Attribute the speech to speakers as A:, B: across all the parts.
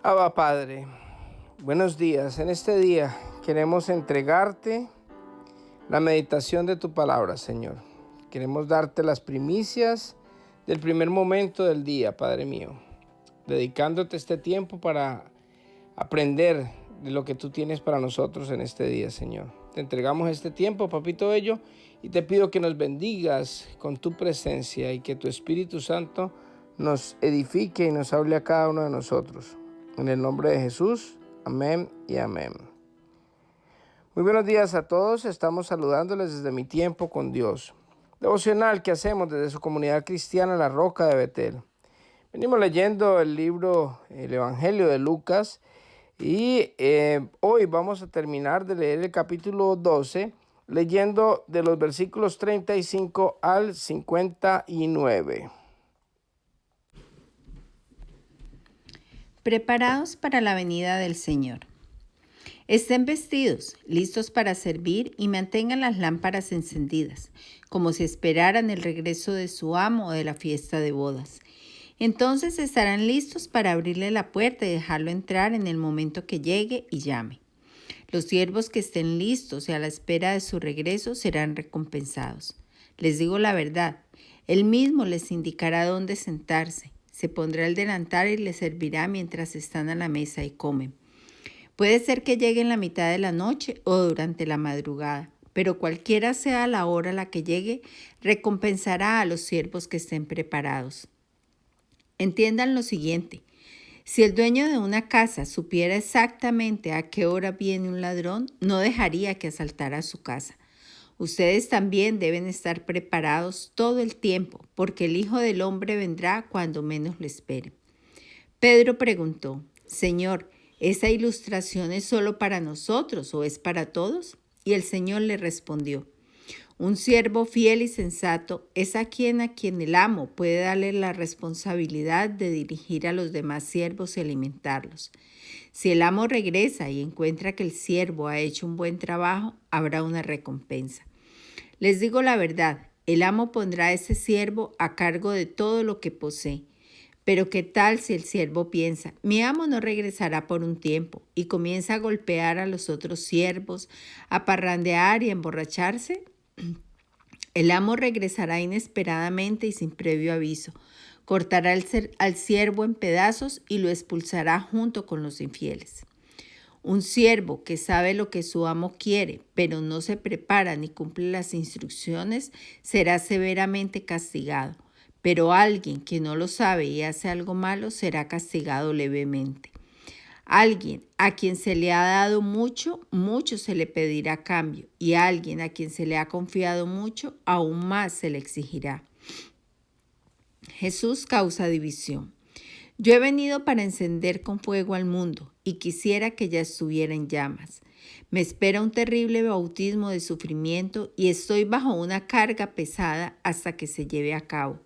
A: Abba Padre, buenos días. En este día queremos entregarte la meditación de tu palabra, Señor. Queremos darte las primicias del primer momento del día, Padre mío, dedicándote este tiempo para aprender de lo que tú tienes para nosotros en este día, Señor. Te entregamos este tiempo, Papito Bello, y te pido que nos bendigas con tu presencia y que tu Espíritu Santo nos edifique y nos hable a cada uno de nosotros. En el nombre de Jesús, amén y amén. Muy buenos días a todos, estamos saludándoles desde Mi Tiempo con Dios, devocional que hacemos desde su comunidad cristiana La Roca de Betel. Venimos leyendo el Evangelio de Lucas y hoy vamos a terminar de leer el capítulo 12, leyendo de los versículos 35 al 59.
B: Preparados para la venida del Señor. Estén vestidos, listos para servir y mantengan las lámparas encendidas, como si esperaran el regreso de su amo o de la fiesta de bodas. Entonces estarán listos para abrirle la puerta y dejarlo entrar en el momento que llegue y llame. Los siervos que estén listos y a la espera de su regreso serán recompensados. Les digo la verdad, él mismo les indicará dónde sentarse. Se pondrá el delantal y les servirá mientras están a la mesa y comen. Puede ser que llegue en la mitad de la noche o durante la madrugada, pero cualquiera sea la hora a la que llegue, recompensará a los siervos que estén preparados. Entiendan lo siguiente. Si el dueño de una casa supiera exactamente a qué hora viene un ladrón, no dejaría que asaltara su casa. Ustedes también deben estar preparados todo el tiempo, porque el Hijo del Hombre vendrá cuando menos lo espere. Pedro preguntó, Señor, ¿esa ilustración es solo para nosotros o es para todos? Y el Señor le respondió, un siervo fiel y sensato es a quien el amo puede darle la responsabilidad de dirigir a los demás siervos y alimentarlos. Si el amo regresa y encuentra que el siervo ha hecho un buen trabajo, habrá una recompensa. Les digo la verdad, el amo pondrá a ese siervo a cargo de todo lo que posee. Pero ¿qué tal si el siervo piensa, mi amo no regresará por un tiempo, y comienza a golpear a los otros siervos, a parrandear y a emborracharse? El amo regresará inesperadamente y sin previo aviso, cortará al siervo en pedazos y lo expulsará junto con los infieles. Un siervo que sabe lo que su amo quiere, pero no se prepara ni cumple las instrucciones, será severamente castigado. Pero alguien que no lo sabe y hace algo malo será castigado levemente. Alguien a quien se le ha dado mucho, mucho se le pedirá a cambio, y a alguien a quien se le ha confiado mucho, aún más se le exigirá. Jesús causa división. Yo he venido para encender con fuego al mundo, y quisiera que ya estuviera en llamas. Me espera un terrible bautismo de sufrimiento y estoy bajo una carga pesada hasta que se lleve a cabo.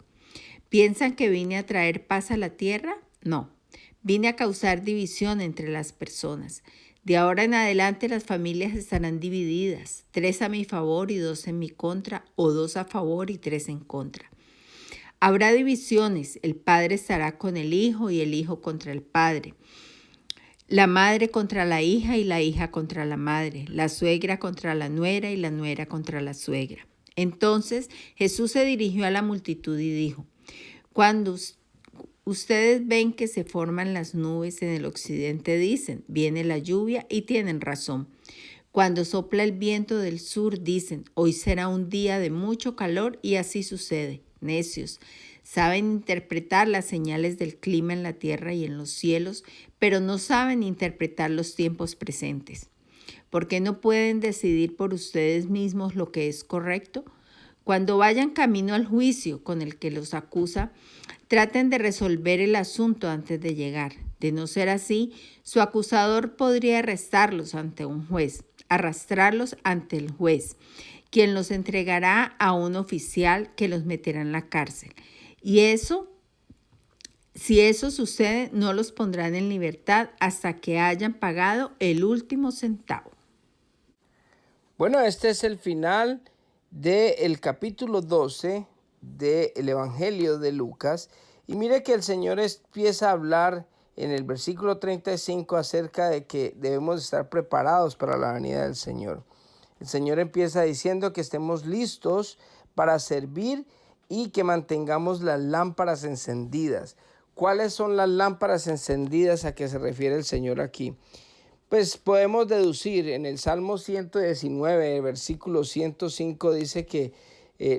B: ¿Piensan que vine a traer paz a la tierra? No, vine a causar división entre las personas. De ahora en adelante las familias estarán divididas, 3 a mi favor y 2 en mi contra, o 2 a favor y 3 en contra. Habrá divisiones, el padre estará con el hijo y el hijo contra el padre, la madre contra la hija y la hija contra la madre, la suegra contra la nuera y la nuera contra la suegra. Entonces Jesús se dirigió a la multitud y dijo, cuando ustedes ven que se forman las nubes en el occidente, dicen, viene la lluvia, y tienen razón. Cuando sopla el viento del sur, dicen, hoy será un día de mucho calor, y así sucede. Necios, saben interpretar las señales del clima en la tierra y en los cielos, pero no saben interpretar los tiempos presentes. ¿Por qué no pueden decidir por ustedes mismos lo que es correcto? Cuando vayan camino al juicio con el que los acusa, traten de resolver el asunto antes de llegar. De no ser así, su acusador podría arrestarlos ante un juez, arrastrarlos ante el juez, quien los entregará a un oficial que los meterá en la cárcel. Y si eso sucede, no los pondrán en libertad hasta que hayan pagado el último centavo.
A: Bueno, este es el final del capítulo 12 del Evangelio de Lucas. Y mire que el Señor empieza a hablar en el versículo 35 acerca de que debemos estar preparados para la venida del Señor. El Señor empieza diciendo que estemos listos para servir y que mantengamos las lámparas encendidas. ¿Cuáles son las lámparas encendidas a que se refiere el Señor aquí? Pues podemos deducir en el Salmo 119, el versículo 105 dice que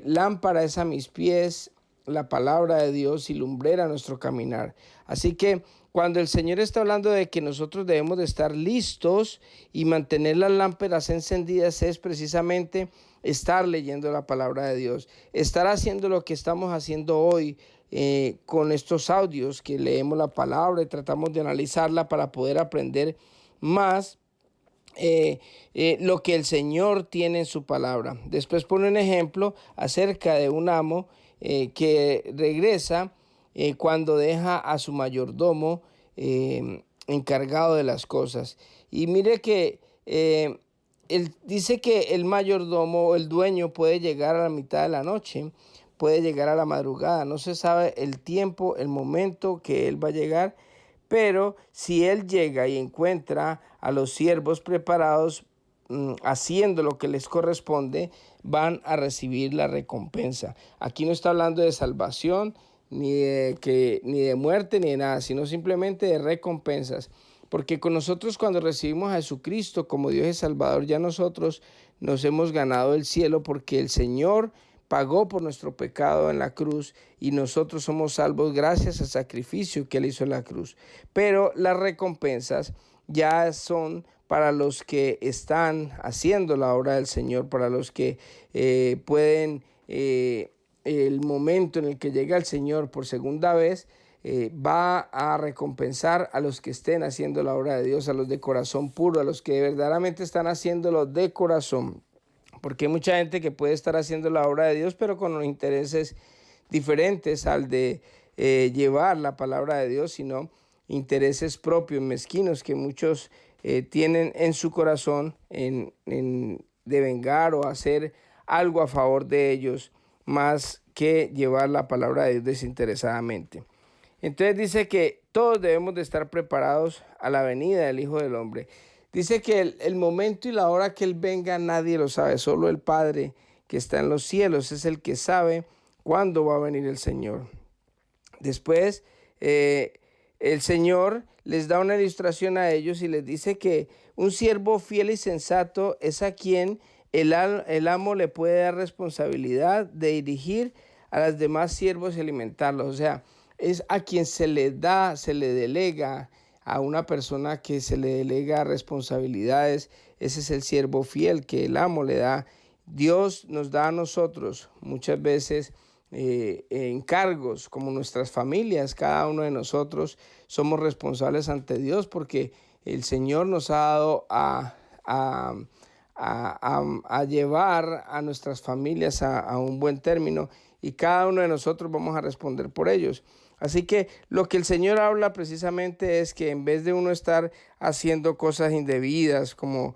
A: lámpara es a mis pies la palabra de Dios y lumbrera nuestro caminar. Así que cuando el Señor está hablando de que nosotros debemos de estar listos y mantener las lámparas encendidas es precisamente estar leyendo la palabra de Dios, estar haciendo lo que estamos haciendo hoy con estos audios que leemos la palabra y tratamos de analizarla para poder aprender más lo que el Señor tiene en su palabra. Después pone un ejemplo acerca de un amo que regresa cuando deja a su mayordomo encargado de las cosas. Y mire que él dice que el mayordomo, el dueño, puede llegar a la mitad de la noche, puede llegar a la madrugada, no se sabe el tiempo, el momento que él va a llegar, pero si él llega y encuentra a los siervos preparados, haciendo lo que les corresponde, van a recibir la recompensa. Aquí no está hablando de salvación, ni de muerte, ni de nada, sino simplemente de recompensas. Porque con nosotros cuando recibimos a Jesucristo como Dios y Salvador, ya nosotros nos hemos ganado el cielo porque el Señor pagó por nuestro pecado en la cruz y nosotros somos salvos gracias al sacrificio que Él hizo en la cruz. Pero las recompensas ya son para los que están haciendo la obra del Señor, para los que pueden, el momento en el que llega el Señor por segunda vez, va a recompensar a los que estén haciendo la obra de Dios, a los de corazón puro, a los que verdaderamente están haciéndolo de corazón. Porque hay mucha gente que puede estar haciendo la obra de Dios, pero con los intereses diferentes al de llevar la palabra de Dios, sino intereses propios, mezquinos, que muchos tienen en su corazón en devengar o hacer algo a favor de ellos, más que llevar la palabra de Dios desinteresadamente. Entonces dice que todos debemos de estar preparados a la venida del Hijo del Hombre. Dice que el momento y la hora que Él venga nadie lo sabe, solo el Padre que está en los cielos es el que sabe cuándo va a venir el Señor. Después el Señor les da una ilustración a ellos y les dice que un siervo fiel y sensato es a quien el amo le puede dar responsabilidad de dirigir a los demás siervos y alimentarlos. O sea, es a quien se le da, se le delega, a una persona que se le delega responsabilidades. Ese es el siervo fiel que el amo le da. Dios nos da a nosotros muchas veces encargos, como nuestras familias. Cada uno de nosotros somos responsables ante Dios porque el Señor nos ha dado a llevar a nuestras familias a un buen término y cada uno de nosotros vamos a responder por ellos. Así que lo que el Señor habla precisamente es que en vez de uno estar haciendo cosas indebidas como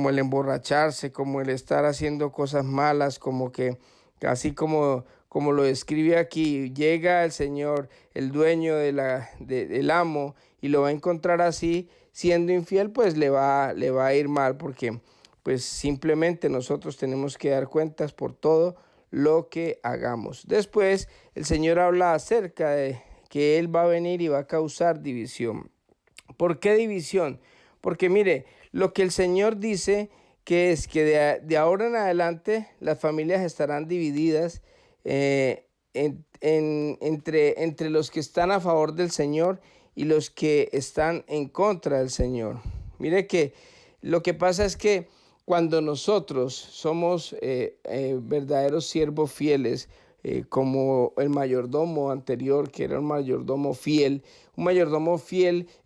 A: el emborracharse, como el estar haciendo cosas malas, como que así como lo describe aquí, llega el Señor, el dueño del amo, y lo va a encontrar así, siendo infiel, pues le va a ir mal, porque pues simplemente nosotros tenemos que dar cuentas por todo lo que hagamos. Después el Señor habla acerca de que Él va a venir y va a causar división. ¿Por qué división? Porque mire, lo que el Señor dice que es que de ahora en adelante las familias estarán divididas entre los que están a favor del Señor y los que están en contra del Señor. Mire que lo que pasa es que cuando nosotros somos verdaderos siervos fieles, como el mayordomo anterior, que era un mayordomo fiel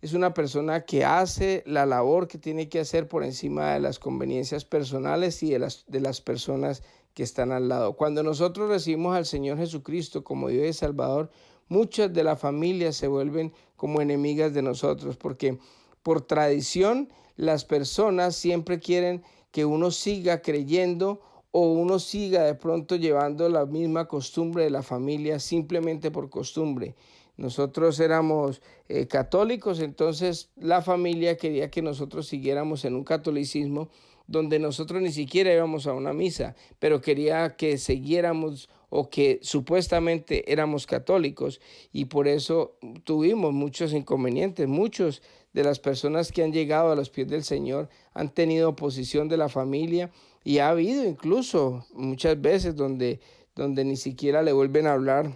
A: es una persona que hace la labor que tiene que hacer por encima de las conveniencias personales y de las personas que están al lado. Cuando nosotros recibimos al Señor Jesucristo como Dios y Salvador, muchas de las familias se vuelven como enemigas de nosotros, porque por tradición las personas siempre quieren que uno siga creyendo o uno siga de pronto llevando la misma costumbre de la familia simplemente por costumbre. nosotros éramos católicos, entonces la familia quería que nosotros siguiéramos en un catolicismo donde nosotros ni siquiera íbamos a una misa, pero quería que siguiéramos o que supuestamente éramos católicos, y por eso tuvimos muchos inconvenientes. Muchos de las personas que han llegado a los pies del Señor han tenido oposición de la familia, y ha habido incluso muchas veces donde ni siquiera le vuelven a hablar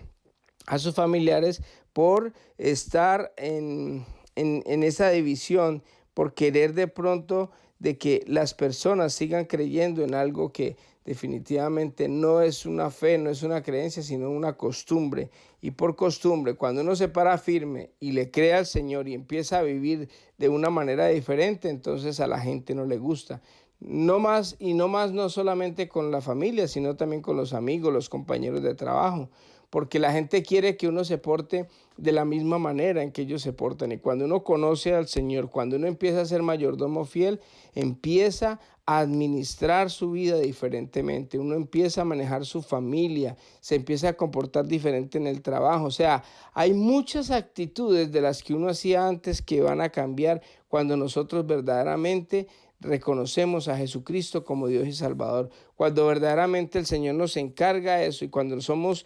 A: a sus familiares por estar en esa división, por querer de pronto de que las personas sigan creyendo en algo que definitivamente no es una fe, no es una creencia, sino una costumbre. Y por costumbre, cuando uno se para firme y le cree al Señor y empieza a vivir de una manera diferente, entonces a la gente no le gusta. No más y no más, no solamente con la familia, sino también con los amigos, los compañeros de trabajo, porque la gente quiere que uno se porte de la misma manera en que ellos se portan. Y cuando uno conoce al Señor, cuando uno empieza a ser mayordomo fiel, empieza a administrar su vida diferentemente, uno empieza a manejar su familia, se empieza a comportar diferente en el trabajo. O sea, hay muchas actitudes de las que uno hacía antes que van a cambiar cuando nosotros verdaderamente reconocemos a Jesucristo como Dios y Salvador. Cuando verdaderamente el Señor nos encarga eso, y cuando somos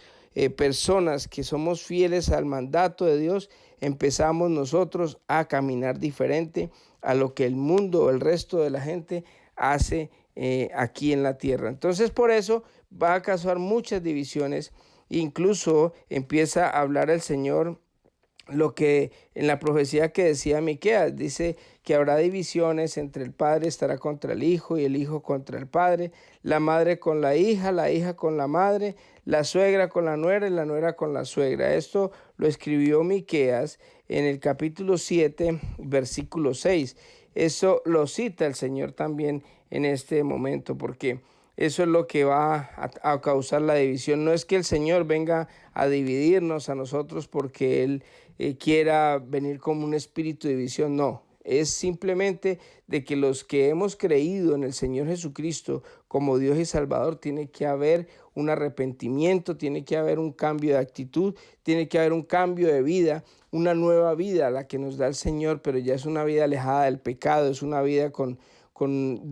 A: personas que somos fieles al mandato de Dios, empezamos nosotros a caminar diferente a lo que el mundo o el resto de la gente hace aquí en la tierra. Entonces, por eso va a causar muchas divisiones. Incluso empieza a hablar el Señor lo que en la profecía que decía Miqueas, dice que habrá divisiones entre el padre estará contra el hijo y el hijo contra el padre, la madre con la hija con la madre, la suegra con la nuera y la nuera con la suegra. Esto lo escribió Miqueas en el capítulo 7, versículo 6. Eso lo cita el Señor también en este momento, porque eso es lo que va a causar la división. No es que el Señor venga a dividirnos a nosotros porque Él quiera venir como un espíritu de división, no. Es simplemente de que los que hemos creído en el Señor Jesucristo como Dios y Salvador, tiene que haber un arrepentimiento, tiene que haber un cambio de actitud, tiene que haber un cambio de vida, una nueva vida la que nos da el Señor, pero ya es una vida alejada del pecado, es una vida con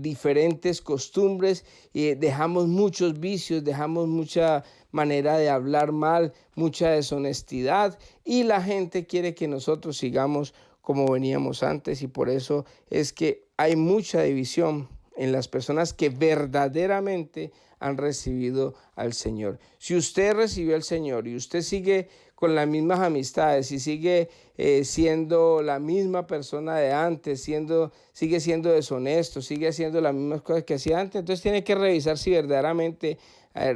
A: diferentes costumbres, y dejamos muchos vicios, dejamos mucha manera de hablar mal, mucha deshonestidad, y la gente quiere que nosotros sigamos como veníamos antes, y por eso es que hay mucha división en las personas que verdaderamente han recibido al Señor. Si usted recibió al Señor y usted sigue con las mismas amistades y sigue siendo la misma persona de antes, sigue siendo deshonesto, sigue haciendo las mismas cosas que hacía antes, entonces tiene que revisar si verdaderamente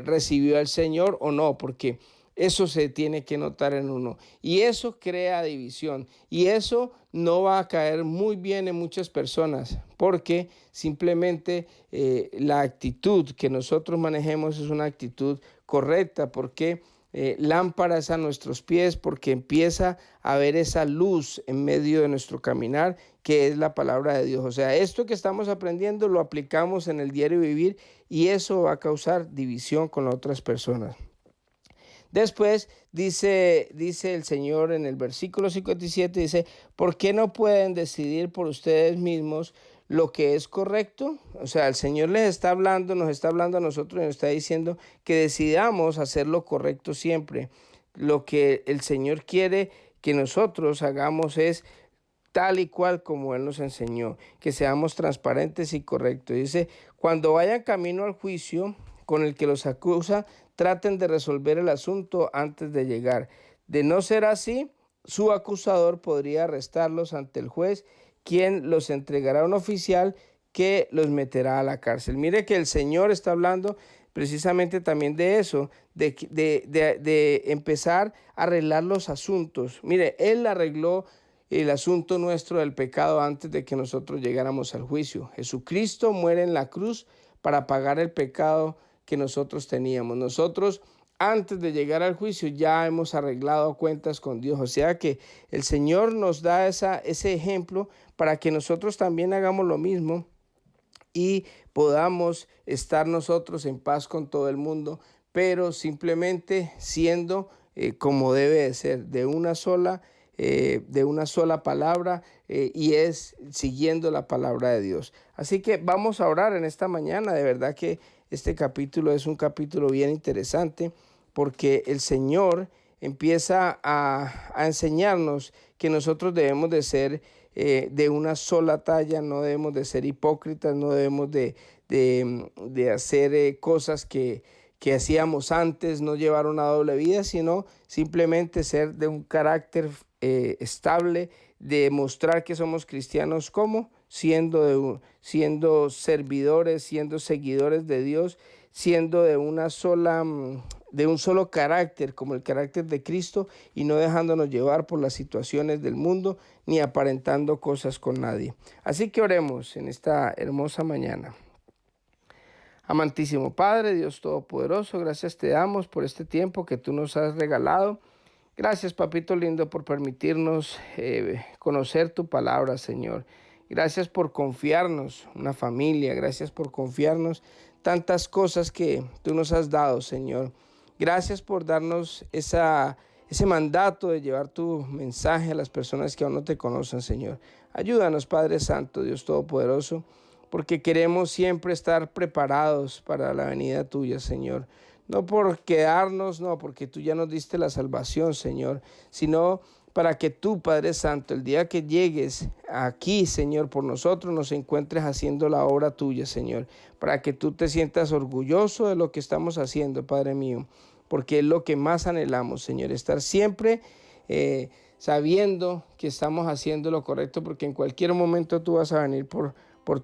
A: recibió al Señor o no, porque eso se tiene que notar en uno, y eso crea división, y eso no va a caer muy bien en muchas personas, porque simplemente la actitud que nosotros manejemos es una actitud correcta, porque lámpara es a nuestros pies, porque empieza a ver esa luz en medio de nuestro caminar, que es la palabra de Dios. O sea, esto que estamos aprendiendo lo aplicamos en el diario vivir, y eso va a causar división con otras personas. Después dice el Señor en el versículo 57, dice, ¿por qué no pueden decidir por ustedes mismos lo que es correcto? O sea, el Señor les está hablando, nos está hablando a nosotros y nos está diciendo que decidamos hacer lo correcto siempre. Lo que el Señor quiere que nosotros hagamos es tal y cual como Él nos enseñó, que seamos transparentes y correctos. Dice, cuando vayan camino al juicio con el que los acusa, traten de resolver el asunto antes de llegar. De no ser así, su acusador podría arrestarlos ante el juez, quien los entregará a un oficial que los meterá a la cárcel. Mire que el Señor está hablando precisamente también de eso, de empezar a arreglar los asuntos. Mire, Él arregló el asunto nuestro del pecado antes de que nosotros llegáramos al juicio. Jesucristo muere en la cruz para pagar el pecado que nosotros teníamos. Nosotros, antes de llegar al juicio, ya hemos arreglado cuentas con Dios. O sea que el Señor nos da ese ejemplo para que nosotros también hagamos lo mismo y podamos estar nosotros en paz con todo el mundo, pero simplemente siendo como debe de ser, de una sola palabra, y es siguiendo la palabra de Dios. Así que vamos a orar en esta mañana. De verdad que este capítulo es un capítulo bien interesante, porque el Señor empieza a enseñarnos que nosotros debemos de ser de una sola talla, no debemos de ser hipócritas, no debemos de hacer cosas que hacíamos antes, no llevar una doble vida, sino simplemente ser de un carácter estable, de mostrar que somos cristianos, como siendo servidores, siendo seguidores de Dios, siendo de un solo carácter, como el carácter de Cristo, y no dejándonos llevar por las situaciones del mundo, ni aparentando cosas con nadie. Así que oremos en esta hermosa mañana. Amantísimo Padre, Dios Todopoderoso, gracias te damos por este tiempo que tú nos has regalado. Gracias, papito lindo, por permitirnos conocer tu palabra, Señor. Gracias por confiarnos una familia. Gracias por confiarnos tantas cosas que tú nos has dado, Señor. Gracias por darnos ese mandato de llevar tu mensaje a las personas que aún no te conocen, Señor. Ayúdanos, Padre Santo, Dios Todopoderoso, porque queremos siempre estar preparados para la venida tuya, Señor. No por quedarnos, no, porque tú ya nos diste la salvación, Señor, sino para que tú, Padre Santo, el día que llegues aquí, Señor, por nosotros, nos encuentres haciendo la obra tuya, Señor, para que tú te sientas orgulloso de lo que estamos haciendo, Padre mío, porque es lo que más anhelamos, Señor, estar siempre sabiendo que estamos haciendo lo correcto, porque en cualquier momento tú vas a venir por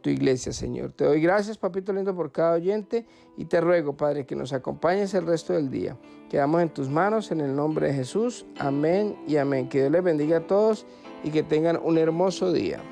A: tu iglesia, Señor. Te doy gracias, papito lindo, por cada oyente, y te ruego, Padre, que nos acompañes el resto del día. Quedamos en tus manos, en el nombre de Jesús. Amén y amén. Que Dios les bendiga a todos y que tengan un hermoso día.